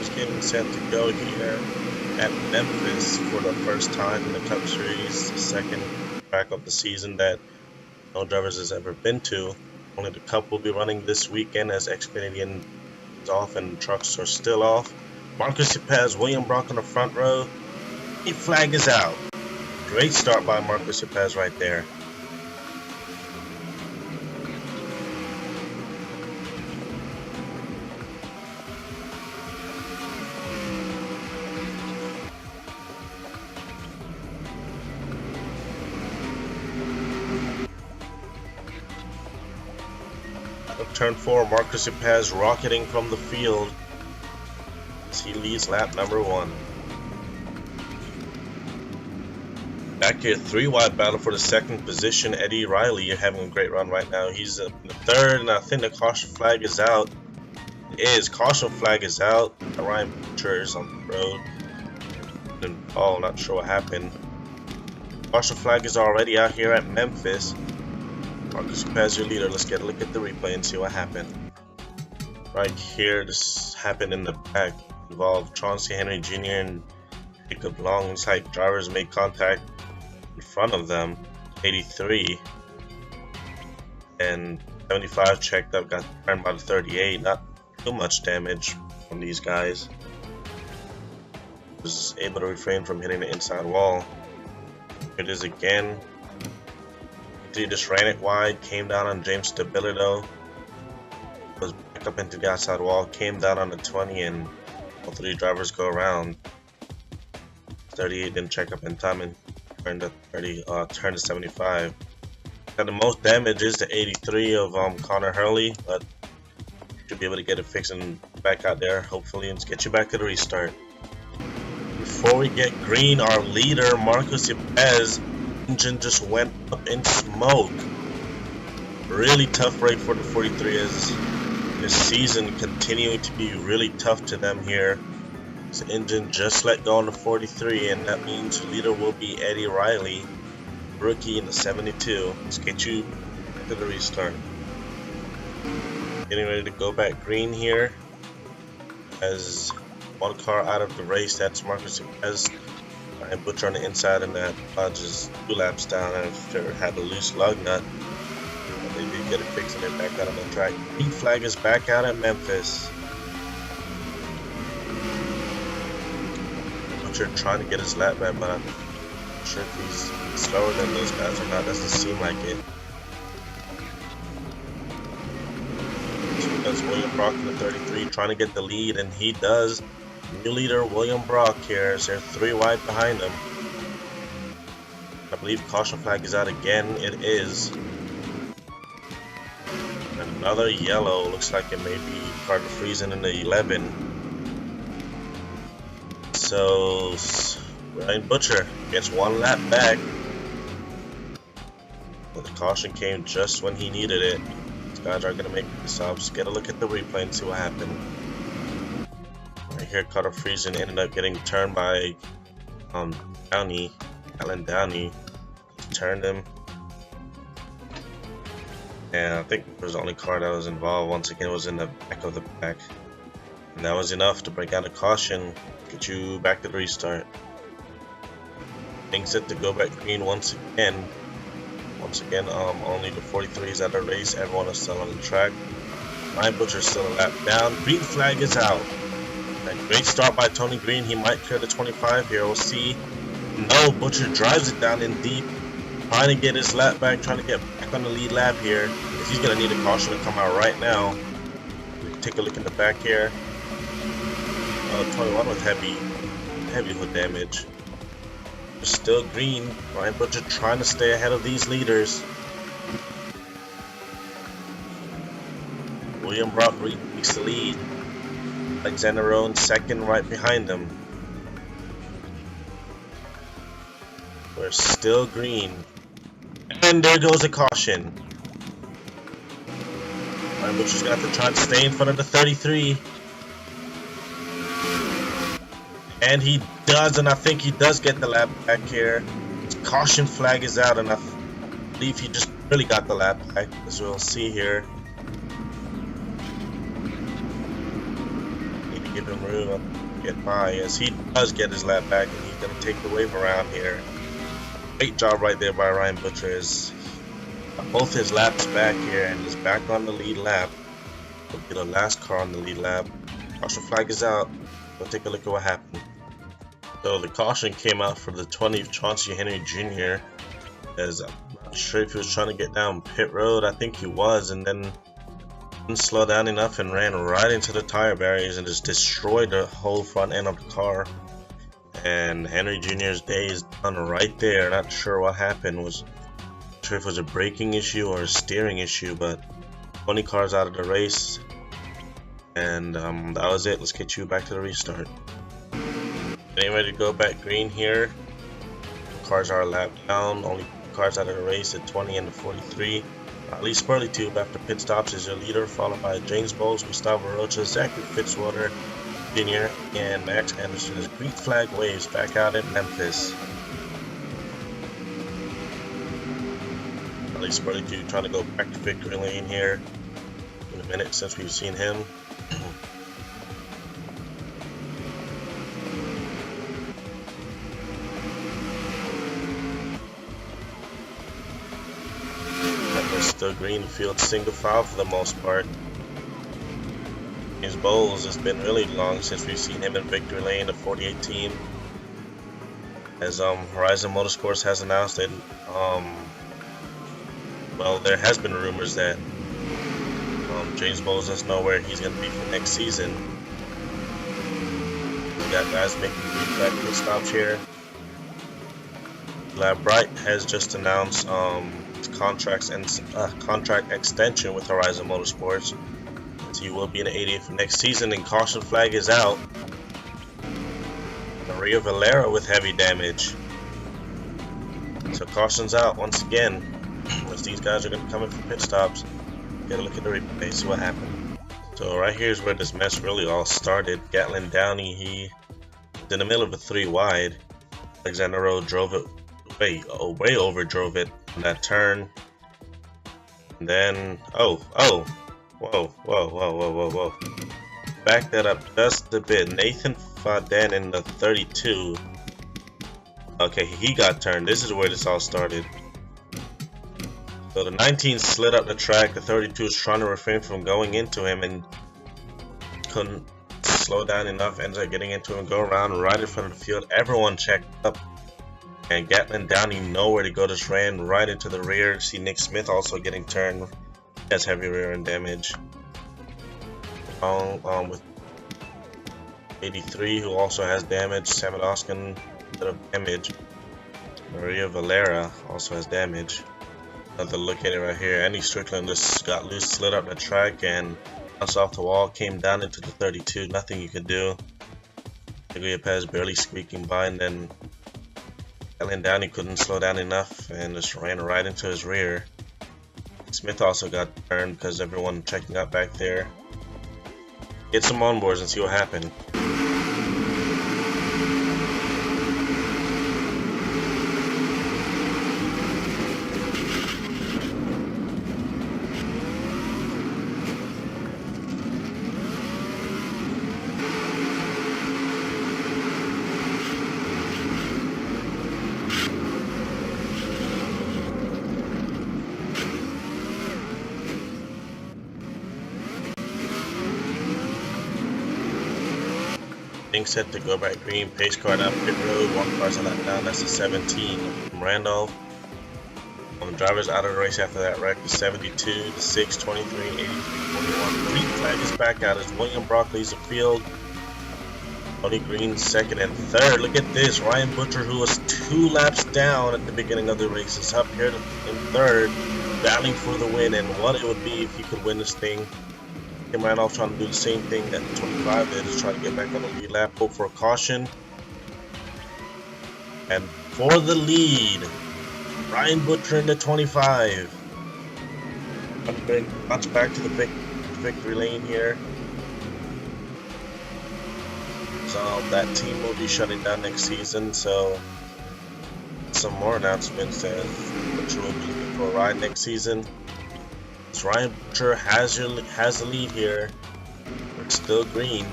is getting set to go here at Memphis for the first time in the Cup Series, the second track of the season that no drivers has ever been to. Only the Cup will be running this weekend as Xfinity is off and trucks are still off. Marcus Yepez, William Brock on the front row. The flag is out. Great start by Marcus Yepez right there. Turn 4, Marcus Yepez rocketing from the field as he leads lap number 1. Back here, 3 wide battle for the second position. Eddie Riley having a great run right now. He's in the third, and I think the caution flag is out. It is. Caution flag is out. Ryan Butcher is on the road. Oh, not sure what happened. Caution flag is already out here at Memphis. Marcus Yepez, your leader. Let's get a look at the replay and see what happened. Right here, this happened in the back. Involved Chauncey Henry Jr. and Jacob Long. Looks like drivers made contact in front of them. 83 and 75 checked up, got turned by the 38. Not too much damage from these guys. Was able to refrain from hitting the inside wall. Here it is again. He just ran it wide, came down on James Stabilito, was back up into the outside wall, came down on the 20, and all 3 drivers go around. 38 didn't check up in time and turned to 75. Got the most damage is the 83 of Connor Hurley, but should be able to get it fixed and back out there hopefully and get you back to the restart. Before we get green, our leader Marcus Yepez engine just went up in smoke. Really tough break for the 43 as this season continuing to be really tough to them here. This engine just let go on the 43, and that means the leader will be Eddie Riley, rookie in the 72. Let's get you to the restart. Getting ready to go back green here as one car out of the race. That's Marcus Yepez. And Butcher on the inside, and that just 2 laps down after had a loose lug nut. But they did get it fixed and they're back out on the track. Green flag is back out at Memphis. Butcher trying to get his lap back, but I'm not sure if he's slower than those guys or not. Doesn't seem like it. So that's William Brock in the 33 trying to get the lead, and he does. New leader William Brock here as they're 3 wide behind him. I believe caution flag is out again. It is. Another yellow. Looks like it may be Carter Friesen in the 11. So Ryan Butcher gets 1 lap back. But the caution came just when he needed it. These guys are going to make this up. Let's get a look at the replay and see what happened. Here, Carter Friesen ended up getting turned by Alan Downey. Turned him, and I think it was the only car that was involved. Once again, it was in the back of the pack, and that was enough to break out a caution, get you back to the restart. Things set to go back green once again. Only the 43s at the race. Everyone is still on the track. Ryan Butcher's still a lap down. Green flag is out. A great start by Tony Green. He might clear the 25 here. We'll see. No, Butcher drives it down in deep. Trying to get his lap back. Trying to get back on the lead lap here. He's going to need a caution to come out right now. Take a look in the back here. 21 with heavy hood damage. Still green. Ryan Butcher trying to stay ahead of these leaders. William Brock takes the lead. Alexander Rowan second right behind him. We're still green. And there goes a caution. Ryan Butcher's going to have to try and stay in front of the 33. And he does, and I think he does get the lap back here. Caution flag is out, and I believe he just really got the lap back, as we'll see here. give him room to get by, as he does get his lap back, and he's going to take the wave around here. Great job right there by Ryan Butcher. Is both his laps back here and is back on the lead lap. Will be the last car on the lead lap. Caution flag is out. We'll take a look at what happened. So the caution came out for the 20 Chauncey Henry Jr. As I'm not sure if he was trying to get down pit road. I think he was, and then didn't slow down enough and ran right into the tire barriers and just destroyed the whole front end of the car. And Henry Jr.'s day is done right there. Not sure what happened. Was not sure if it was a braking issue or a steering issue, but 20 cars out of the race, and that was it. Let's get you back to the restart. Getting ready to go back green here. Cars are a lap down. Only cars out of the race at 20 and the 43. Lee Spurley after pit stops is your leader, followed by James Bowles, Gustavo Rocha, Zachary Fitzwater Jr. and Max Anderson as green flag waves back out at Memphis. Lee Spurley trying to go back to victory lane here. In a minute since we've seen him. Still green field single file for the most part. James Bowles has been really long since we've seen him in victory lane of 48 team. As Horizon Motorsports has announced that well, there has been rumors that James Bowles doesn't know where he's going to be for next season. We got guys making green flag pit stops here. Lab Bright has just announced contract extension with Horizon Motorsports. So you will be in the 80th for next season, and caution flag is out. Maria Valera with heavy damage. So caution's out once again. As these guys are going to come in for pit stops. Get a look at the replay, see what happened. So right here is where this mess really all started. Gatlin Downey, he was in the middle of a 3 wide. Alexander Rowe drove it way over drove it on that turn. And then whoa. Back that up just a bit. Nathan Faden in the 32. Okay, he got turned. This is where this all started. So the 19 slid up the track. The 32 is trying to refrain from going into him and couldn't slow down enough. Ends up getting into him, go around right in front of the field. Everyone checked up. And Gatlin Downey nowhere to go, just ran right into the rear. See Nick Smith also getting turned. He has heavy rear end damage. With 83 who also has damage. Samet Oskin a bit of damage. Maria Valera also has damage. Another look at it right here. Andy Strickland just got loose, slid up the track and bounced off the wall, came down into the 32. Nothing you could do. Miguel Pez barely squeaking by, and then Gatlin Downey couldn't slow down enough and just ran right into his rear. Smith also got turned because everyone checking up back there. Get some onboards and see what happened. Set to go back green, pace car down pit road, 1 car's a lap down, that's the 17 from Randolph. Drivers out of the race after that wreck, the 72, the 6, 23, 83, 41. Green flag is back out as William Brock leads the field. Tony Green second and third. Look at this, Ryan Butcher, who was 2 laps down at the beginning of the race, is up here in third, battling for the win, and what it would be if he could win this thing. Tim Randolph trying to do the same thing that the 25 did, is try to get back on the lead lap, hope for a caution. And for the lead, Ryan Butcher in the 25. Bounce back to the victory lane here. So that team will be shutting down next season, so some more announcements that Butcher will be looking for a ride next season. So Ryan Butcher has the lead here. It's still green.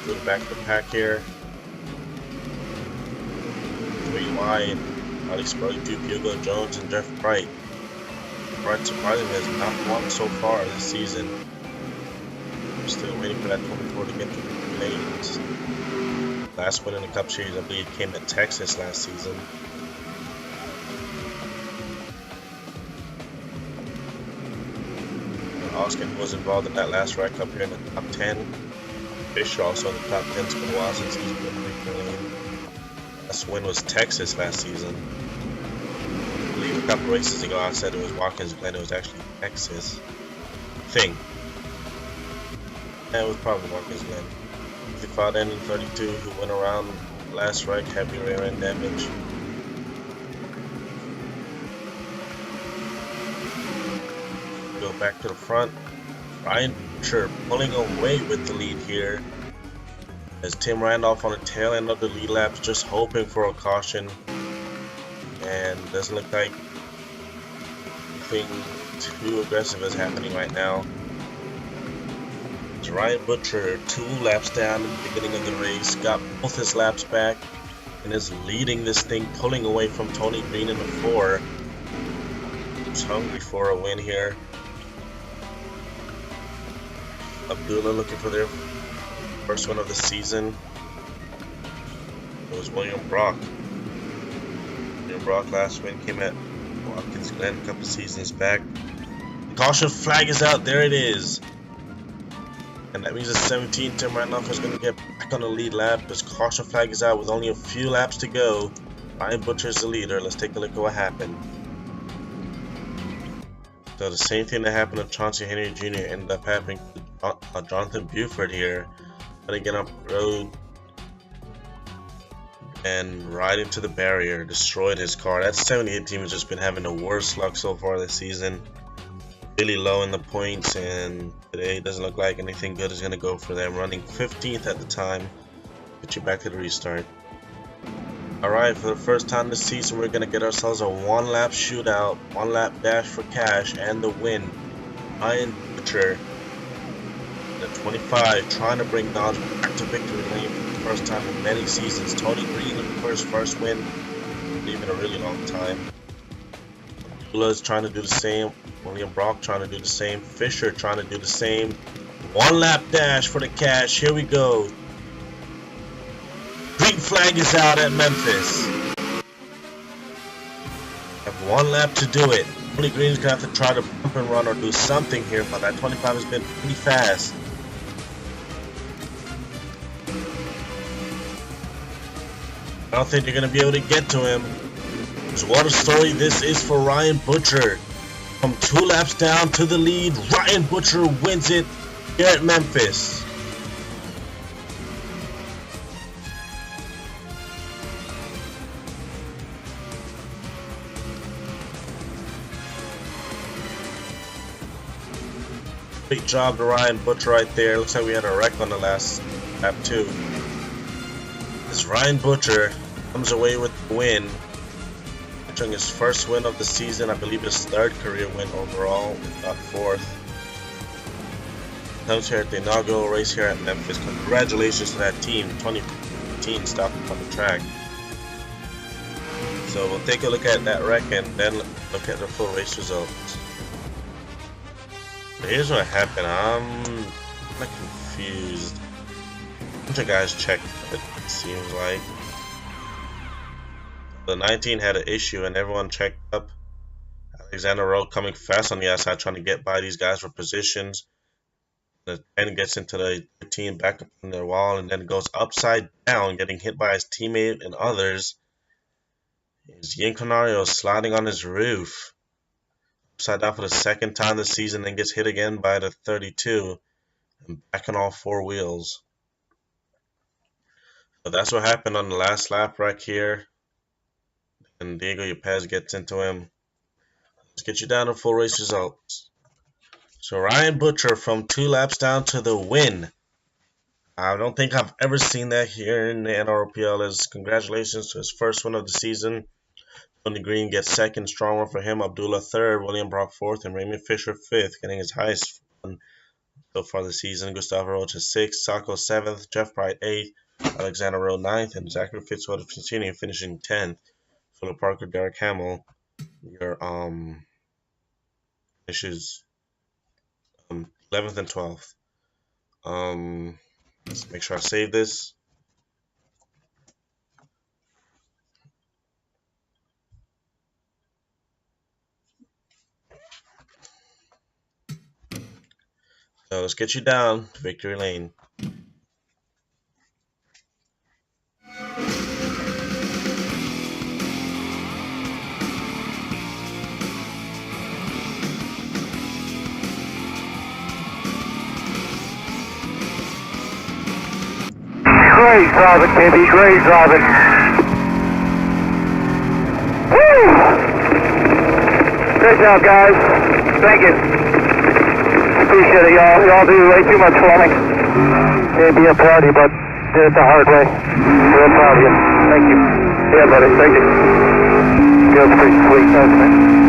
To the back of the pack here. 3 wide. Alex Brody, Hugo Jones, and Jeff Bright. Bright surprisingly has not won so far this season. I'm still waiting for that 24 to get to the lanes. Last win in the Cup Series, I believe, came at Texas last season. Oskin was involved in that last rack up here in the top 10. Fisher also in the top 10. It's been a while since he's been recently. Last win was Texas last season. I believe a couple races ago I said it was Watkins Glen. It was actually Texas. Yeah, it was probably Watkins Glen. 55 and 32 who went around last rack, heavy rear end damage. Go back to the front. Ryan Butcher pulling away with the lead here. As Tim Randolph on the tail end of the lead laps, just hoping for a caution. And doesn't look like anything too aggressive is happening right now. It's Ryan Butcher 2 laps down at the beginning of the race, got both his laps back, and is leading this thing, pulling away from Tony Green in the 4. He's hungry for a win here. Abdullah looking for their first win of the season. It was William Brock. William Brock last win came at Watkins Glen a couple seasons back. Caution flag is out. There it is. And that means the 17 Tim Randolph is going to get back on the lead lap because caution flag is out with only a few laps to go. Ryan Butcher is the leader. Let's take a look at what happened. So the same thing that happened to Chauncey Henry Jr. ended up happening to Jonathan Buford here. Trying to get up the road and right into the barrier, destroyed his car. That 78 team has just been having the worst luck so far this season. Really low in the points, and today it doesn't look like anything good is going to go for them. Running 15th at the time. Get you back to the restart. Alright, for the first time this season, we're going to get ourselves a 1-lap shootout, 1-lap dash for cash, and the win. Ryan Butcher, the 25, trying to bring Dodge back to victory lane for the first time in many seasons. Tony Green looking for his first win, even a really long time. Abdullah is trying to do the same. William Brock trying to do the same. Fisher trying to do the same. 1-lap dash for the cash. Here we go. Green flag is out at Memphis. Have 1 lap to do it. Tony Green's gonna have to try to bump and run or do something here, but that 25 has been pretty fast. I don't think they're gonna be able to get to him. So what a story this is for Ryan Butcher. From 2 laps down to the lead, Ryan Butcher wins it here at Memphis. Great job to Ryan Butcher right there. Looks like we had a wreck on the last lap too. As Ryan Butcher comes away with the win, catching his first win of the season, I believe his 3rd career win overall, not 4th. Comes here at the inaugural race here at Memphis. Congratulations to that team. 2015 stopped on the track. So we'll take a look at that wreck and then look at the full race results. So here's what happened. I'm kind of confused. A bunch of guys checked, it seems like. The 19 had an issue and everyone checked up. Alexander Rowe coming fast on the outside trying to get by these guys for positions. The 10 gets into the 13 back up in their wall and then goes upside down, getting hit by his teammate and others. Ian Canario sliding on his roof. Upside down for the 2nd time this season, then gets hit again by the 32 and back on all 4 wheels. So that's what happened on the last lap right here. And Diego Yepes gets into him. Let's get you down to full race results. So Ryan Butcher from 2 laps down to the win. I don't think I've ever seen that here in the NROPL. As congratulations to his first win of the season. Tony Green gets 2nd, strong one for him. Abdullah 3rd, William Brock 4th, and Raymond Fisher 5th, getting his highest win so far this season. Gustavo Rocha 6th, Sacco 7th, Jeff Pride 8th, Alexander Rowe 9th, and Zachary Fitzwater finishing 10th. Philip Parker, Derek Hamill, your finishes 11th and 12th. Let's make sure I save this. So let's get you down to victory lane. Great driving, Kibby, great driving. Woo! Great job, guys. Thank you. Appreciate it, y'all. Y'all do way too much for me. Can't be a party, but did it the hard way. Real proud of you. Thank you. Yeah, buddy. Thank you. Feels pretty sweet, doesn't it?